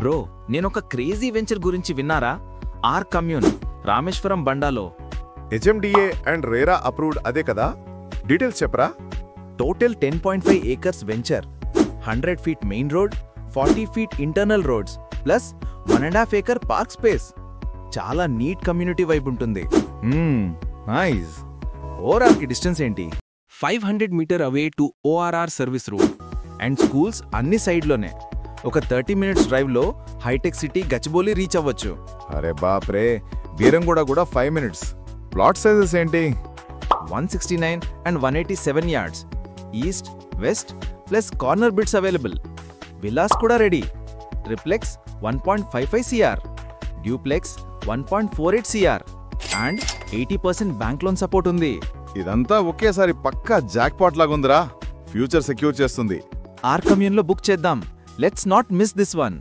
Bro, నేనొక crazy venture గురించి విన్నారా? ఆర్ కమ్యూన్, రామేశ్వరం బండాలో. హెచ్ఎండిఏ అండ్ రేరా అప్రూవ్డ్ అదే కదా? డీటెయిల్స్ చెప్పరా? Total 10.5 acres venture, 100 feet main road, 40 feet internal roads, plus 1.5 acre park space. చాలా నీట్ కమ్యూనిటీ వైబ్ ఉంటుంది. నైస్. ఓఆర్ఆర్కి డిస్టెన్స్ ఏంటి? 500 meter away to ORR service road. అండ్ schools అన్ని సైడ్లోనే. ఒక 30 minutes డ్రైవ్లో హైటెక్ సిటీ గచ్చిబౌలి రీచ్ అవ్వచ్చు. అరే బాప్రే, బీరంగూడ కూడా 5 minutes. ప్లాట్ సైజెస్ ఏంటి? 169 and 187 yards. East, west plus corner bits available. Villas కూడా ready. Triplex 1.55 CR, duplex 1.48 CR and 80% bank loan support ఉంది. ఇదంతా ఒకేసారి పక్కా జాక్పాట్ లాగుందిరా. ఫ్యూచర్ సెక్యూర్ చేస్తుంది. ఆర్ కమ్యూన్లో బుక్ చేద్దాం. Let's not miss this one.